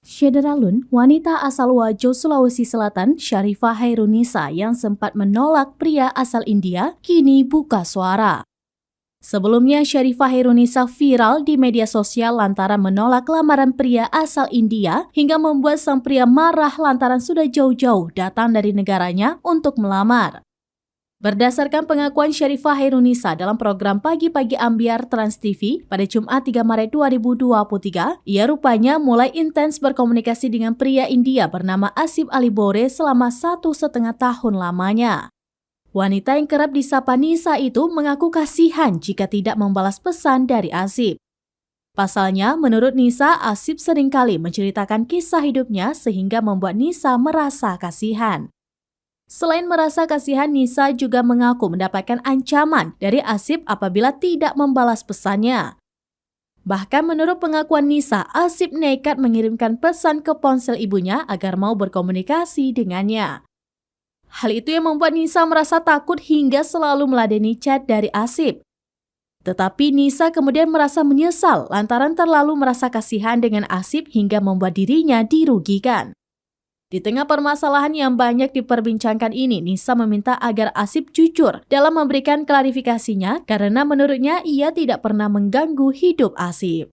Syederalun, wanita asal Wajo, Sulawesi Selatan, Syarifah Hairunisa yang sempat menolak pria asal India, kini buka suara. Sebelumnya, Syarifah Hairunisa viral di media sosial lantaran menolak lamaran pria asal India hingga membuat sang pria marah lantaran sudah jauh-jauh datang dari negaranya untuk melamar. Berdasarkan pengakuan Syarifah Hairunisa dalam program Pagi-Pagi Ambiar Trans TV pada Jumat 3 Maret 2023, ia rupanya mulai intens berkomunikasi dengan pria India bernama Asif Ali Bore selama 1,5 tahun lamanya. Wanita yang kerap disapa Nisa itu mengaku kasihan jika tidak membalas pesan dari Asif. Pasalnya, menurut Nisa, Asif seringkali menceritakan kisah hidupnya sehingga membuat Nisa merasa kasihan. Selain merasa kasihan, Nisa juga mengaku mendapatkan ancaman dari Asif apabila tidak membalas pesannya. Bahkan menurut pengakuan Nisa, Asif nekat mengirimkan pesan ke ponsel ibunya agar mau berkomunikasi dengannya. Hal itu yang membuat Nisa merasa takut hingga selalu meladeni chat dari Asif. Tetapi Nisa kemudian merasa menyesal lantaran terlalu merasa kasihan dengan Asif hingga membuat dirinya dirugikan. Di tengah permasalahan yang banyak diperbincangkan ini, Nisa meminta agar Asif jujur dalam memberikan klarifikasinya karena menurutnya ia tidak pernah mengganggu hidup Asif.